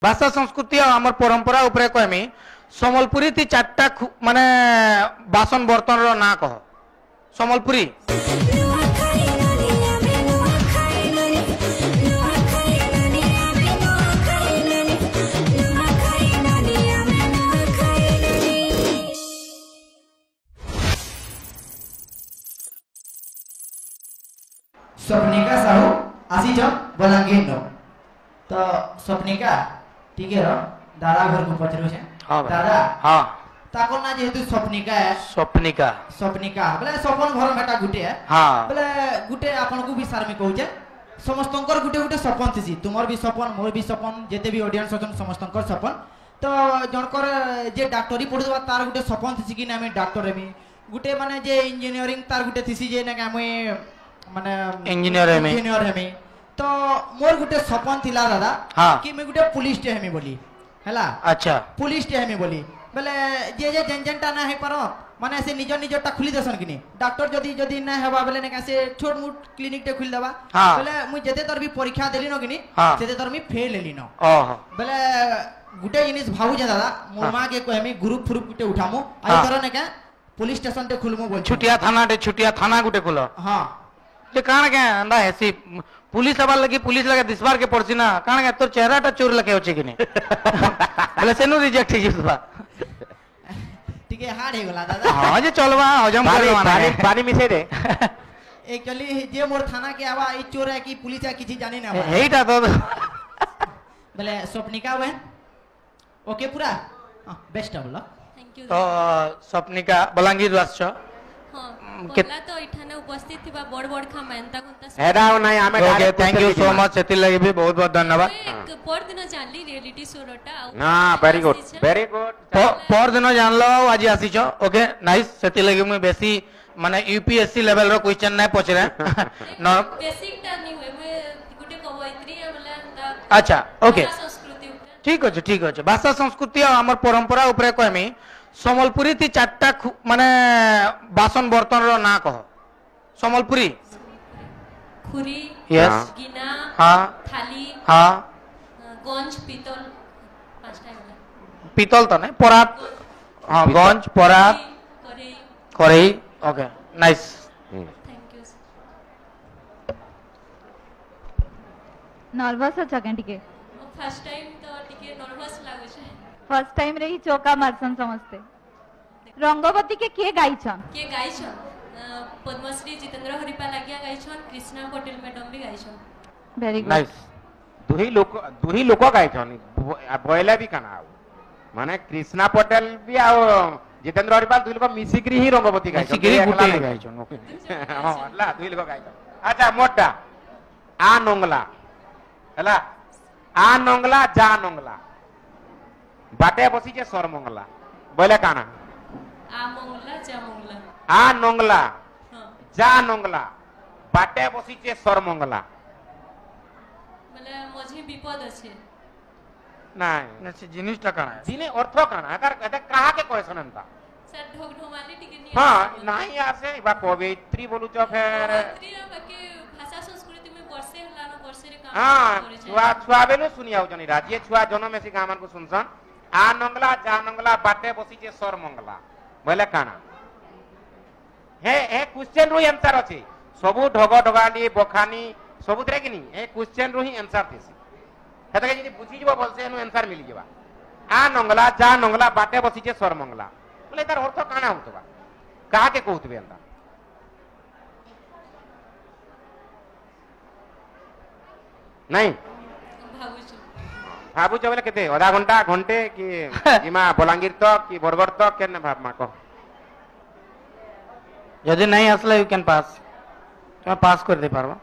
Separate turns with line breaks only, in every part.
भाषा संस्कृति और आमर परंपरा उपरे कहमी समलपुरी ती चारटा माने बासन बर्तन रो ना कह समलपुरी
स्वप्निका साहू आसीच बलांगीर नो तो स्वप्निका ठीक है दादा घर को पचरो छे दादा
हां
ताको ना जेहेतु स्वप्निका है
स्वप्निका
स्वप्निका बोले सपन घर मेटा गुटे है
हां
बोले गुटे आपन को भी सार में कहू छे समस्तंकर गुटे गुटे सपन थिसी तुमर भी सपन मोर भी सपन जेते भी ऑडियंस अछन समस्तंकर सपन तो जनकर जे डॉक्टरी पढुवा तार गुटे सपन थिसी कि ना मैं डॉक्टर हेमी गुटे माने जे इंजीनियरिंग तार गुटे थिसी जे ना मैं माने इंजीनियर हेमी तो मोर गुटे सपन थिला दादा कि मैं गुटे पुलिस टे हेमी बोली हैला
अच्छा
पुलिस टे हेमी बोली बोले जे जे जेनजेनटा ना हे पारो माने से निज निजटा खुली देसन किनी डॉक्टर जदी जदी ना हेबा बोले ने से छोट मोट क्लिनिक टे खुल देबा बोले मु जेते तर भी परीक्षा देली न किनी सेते तर मी फेल लेली न ओहो बोले गुटे जिनिस भाबु जे दादा मोर मां के कहमी ग्रुप फ्रुप गुटे उठामु आई तर ने का पुलिस स्टेशन टे खुलमु बोल
छुटिया थाना गुटे खुलो हां जे कान के अंडा हेसी पुलिस आबार लगी पुलिस लगे दिसबार के पड़सी ना कान के तोर चेहराटा चोर लगे होचे कि नहीं बोले सेनु रिजेक्ट हे जिसबा
ठीक है हार्ड हे गला दादा
हां जे चलबा हजम करवा
पानी मिसे दे
एक्चुअली जे मोर थाना के आवा ई चोर है कि पुलिस है किछि जाने ना
हेइटा तो
बोले स्वप्निका वे ओके पूरा बेस्ट बोला
थैंक यू
तो स्वप्निका बलांगीर राष्ट्र
पहला तो इठाने उपस्थित थिबा बड़ बड़ खा मेनता कोनता
हेडाव नाही आमे
okay thank you so much सेति लगे भी बहुत बहुत धन्यवाद
पर दिन जानली रियलिटी शो रोटा
ना वेरी गुड
पर दिन जानलो आज आसी छ ओके नाइस सेति लगे मैं बेसी माने यूपीएससी लेवल रो क्वेश्चन नै पछरे न
बेसिक टा नहीं होय मैं गुटे कवयत्री बोले
अच्छा ओके ठीक अछि भाषा संस्कृति और हमर परंपरा उपरे कहमी समलपुरी ती चारटा माने बासन बर्तन रो ना कह समलपुरी
खुरी
यस
गिना
हां
थाली
हां
गंज पीतल पांचटा होला
पीतल तो नहीं परात हां गंज परात कढ़ई okay nice
thank you
nervous अच्छा के टिके
फर्स्ट टाइम तो टिके नर्वस लागो छे
फर्स्ट टाइम रे ही चौका मारसन समझते रंगवती के गाइछन
पद्मश्री जितेंद्र हरिपा लागिया गाइछन कृष्णा पटेल मैडम भी गाइछन
वेरी गुड
नाइस दुही लोक गाइछन बयला भी कना माने कृष्णा पटेल भी आ जितेंद्र हरिपाल दुही लोक मिसिकरी ही रंगवती गाइछन ओके हां हला दुही लोक गाइछन अच्छा मोटा आ नंगला हला आ नंगला जा नंगला बाटे बसी जे सर मंगला बोले काना
आ मंगला जा मंगला
आ नंगला जा नंगला बाटे बसी जे सर मंगला
बोले मझे विपद আছে
নাই
না সে জিনিসটা কানা
জিনে অর্থ কানা এটার এটা কাহা কে কয়ছন এনতা
স্যার ঢোক ঢোমালি টিকে নি
हां নাই আছে বা কবিত্রী বলুছ ফের
কবিত্রী বাকি ভাষা সংস্কৃতি में वर्षे हलानो वर्षे रे काम
हां छुआ बेलो सुनियाउ जनी राज्य छुआ जन्म में से गामन को सुनसन आ नंगला जा नंगला बाटे बसी जे सर मंगला बोले काना हे क्वेश्चन रो आंसर अछि सबु ढग ढगाली बखानी सबुतरे कि नी हे क्वेश्चन रो ही आंसर थिसी हेतके जदी बुझी जबो बोलसे एनु आंसर मिली जबा आ नंगला जा नंगला बाटे बसी जे सर मंगला बोले तार अर्थ काना होतबा काहा के कहतबे अंता नहीं भाबु चबले केते आधा घंटा घंटे कि इमा बलांगीर तक कि बरगड़ तक केने भाब मा को
यदि नहीं आसले यू कैन पास तुम पास कर दे पारबा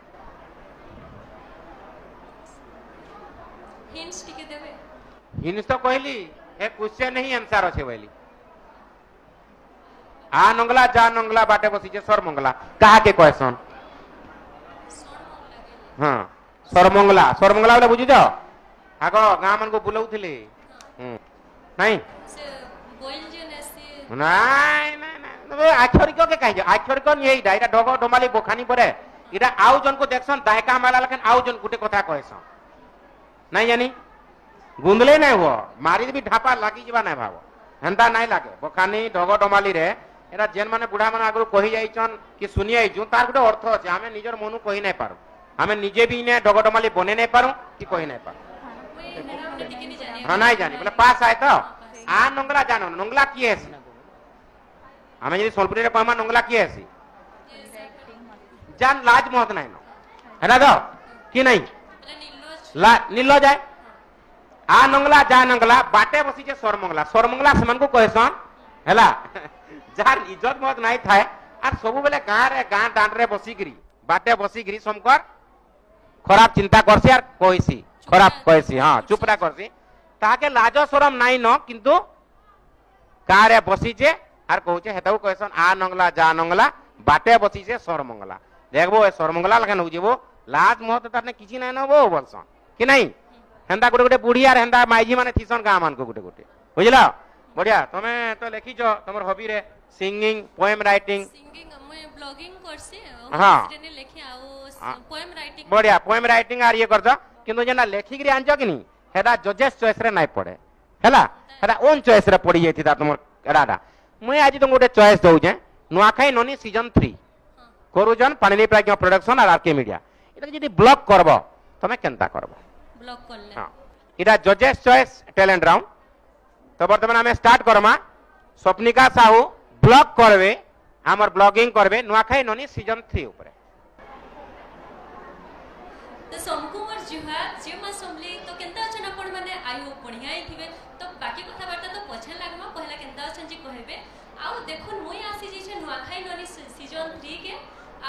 हिंट्स टिके देबे
हिंट्स तो कहली ए क्वेश्चन नहीं आंसर अछि बोली आ नंगला जा नंगला बाटे बसी जे सर मंगला काहा के क्वेश्चन हां सर मंगला बोले बुझी जाओ आगो गां मन को बुलाउथिले नहीं
से बोल जे नेसी
नहीं आक्षरिक के कहि आक्षरिक नहीं एटा ढग ढमाली बोखानी परे इटा आउ जन को देखसन दायका माला लेकिन आउ जन गुटे कथा कहसन नहीं जानी गुंदले नहीं हुआ मारी भी ढापा लगी जीवा नहीं भाव हेन्ता नहीं लगे बखानी ढग डमाली रे एरा जेन माने बुढ़ा माने आगु कहि जाइछन कि सुनि आइछु तार गुटे अर्थ अछि हमें निजर मनु कहि नहीं पारू हमें निजे भी ने ढग डमाली बने नहीं पारू कि कहि नहीं पारू हाँ नहीं जानी बोले पास आए तो आ नंगला जानो नंगला किए है हमें यदि सोलपुरी रे कहमा नंगला किए है जान लाज महत नहीं नो है ना तो कि नहीं नीलो जाए आ नंगला जा नंगला बाटे बसी जे सरमंगला सेमान को कहसन हैला जार इज्जत महत नहीं थाए आर सब बेले गाँ दांड रे बसिगिरी बाटे बसिगिरी समकर खराब चिंता करसी आर कहसी खराब कहसी हाँ चुपरा करसी ताके लाज शरम नहीं न किंतु गाँ रे बसीचे आर कहूचे हेताऊ कहसन आ नंगला जा नंगला बाटे बसीचे सरमंगला देखबो ए सरमंगला लगे नउजेबो लाज महत तारने किछि नहीं नबो बोलसन कि नहीं हेंदा गोटे गोटे बुढ़ी आर हेंदा माइजी माने थिसन गाँ मान को गोटे गोटे बुझला बढ़िया तमे तो लिखिछ तमर हॉबी रे सिंगिंग पोएम राइटिंग
ब्लॉगिंग करसी
हाँ
लेखि आ पोएम राइटिंग
बढ़िया पोएम राइटिंग आर ये करछ किंतु जेना लेखिक रे आंजो कि नहीं हेदा जजेस चॉइस रे नहीं पड़े हैला हेदा ओन चॉइस रे पड़ी जाइथिता तमर एडाडा मुई आज तुम गोटे चॉइस दउ जे नुआखाई ननी सीजन 3 करूजन पानिनी प्राज्ञ प्रोडक्शन आर आरके मीडिया एटा जदी ब्लॉक करबो तमे केनता करबो
ब्लॉक करले
हां इटा जजेस चॉइस टैलेंट राउंड तो वर्तमान हमें स्टार्ट करमा स्वप्निका साहू ब्लॉग करबे हमर ब्लॉगिंग करबे नुआखाई ननी सीजन 3 ऊपर
तो सोमकुमार जुहार जे मा समली तो केनता अछन आपण माने आयु बढ़िया थिबे तो बाकी कथा बार्ता तो पछे लागमा पहला केनता अछन जी कहबे आउ देखुन मुई आसी जे छ नुआखाई ननी सीजन 3 के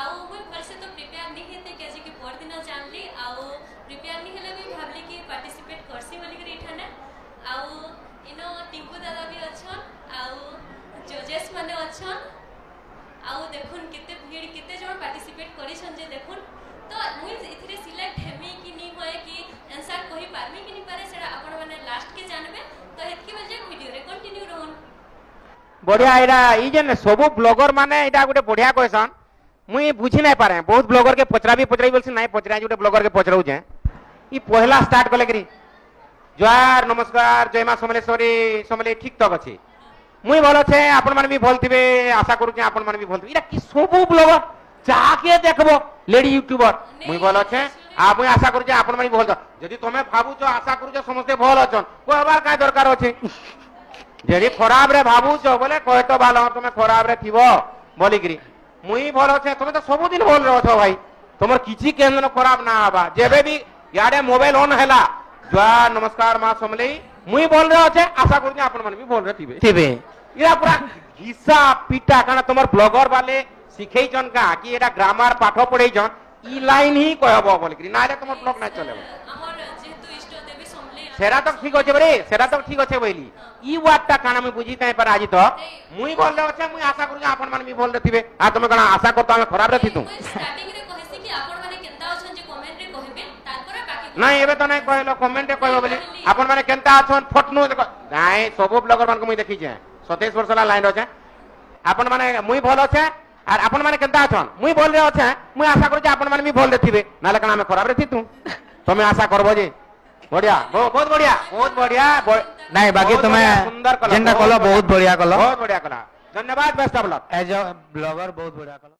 आउ मुई भलसे तो प्रिपेयर नहीं हेते के जे कि पर दिन जानली आउ प्रिपेयर नहीं हेले भी भाबली कि पार्टिसिपेट करसी बोली के इठाने आउ इनो टिंकू दादा भी अछन आउ जजेस माने अछन आउ देखुन केते भीड़ केते जण पार्टिसिपेट करिसन जे देखुन तो मुई इथिरे सिलेक्ट हेमी कि नी होए कि आंसर कहि पारमी कि नी पारे सेडा आपण माने लास्ट के जानबे तो हेतकी बेल जे वीडियो रे कंटिन्यू रहन
बढ़िया एडा ई जे सब ब्लॉगर माने एडा गुटे बढ़िया कहसन मुई बुझी नहीं पारे बहुत ब्लॉगर के पचरा बोलसी नहीं पचरा गुटे ब्लॉगर के पचराउ जे ई पहला स्टार्ट कले करी जय नमस्कार जय मां समलेश्वरी समले ठीक तक अछि मुई भल छे आपण माने भी भल थिबे आशा करू जे आपण माने भी भल इरा कि सब ब्लॉगर जाके देखबो लेडी यूट्यूबर मुई भल छे आ मुई आशा करू जे आपण माने भल जदी तमे भाबु जो आशा करू जे समस्त भल अछन कहबार काय दरकार अछि जदी खराब रे भाबु जो बोले कहे तो भालो तमे खराब रे थिबो बोली करी मुई भल छे तमे तो सब दिन भल रहो छो भाई तमर किछि केन खराब ना आबा जेबे भी याडे मोबाइल ऑन हैला जय नमस्कार मां समले मुई बोल रहे छे आशा करू जे आपण माने भी बोल रहे थिबे इरा पूरा घिसा पीटा काना तमर ब्लॉगर वाले सिखै जन का कि एटा ग्रामर पाठ पढ़ै जन ई लाइन ही कहबो बोल करी नाले तमर ब्लॉग ना चलेबो
हमर जेतु इष्ट देवी समले
सेरा तो ठीक होचे बरे सेरा तो ठीक होचे बोली ई वाटटा काना मैं बुझी ताई पर आज तो मुई बोल रहे छे मुई आशा करू जे आपण माने भी बोल रहे थिबे आ तमे काना आशा करतो हम खराब रे थितु
स्टार्टिंग रे कहसी कि आपण माने केनता अछन जे कमेंट रे कहबे तारपर बाकी
नहीं एबे तो नहीं कहलो कमेंट रे कहबो बोली आपण माने केनता अछन फटनु नाही सब ब्लॉगर मान को मुई देखि जे 27 वर्ष ला लाइन होचे आपण माने मुई भल होचे आर आपण माने केनता अछन मुई बोल रे होचे मुई आशा करू जे आपण माने भी बोल रे थिबे नाले काना में खराब रे थितु तमे आशा करबो जे बढ़िया बहुत बढ़िया
नहीं बाकी तुम्हें
सुंदर कला
जेंडा कलो बहुत बढ़िया कलो
धन्यवाद best of luck
as a blogger बहुत बढ़िया कलो।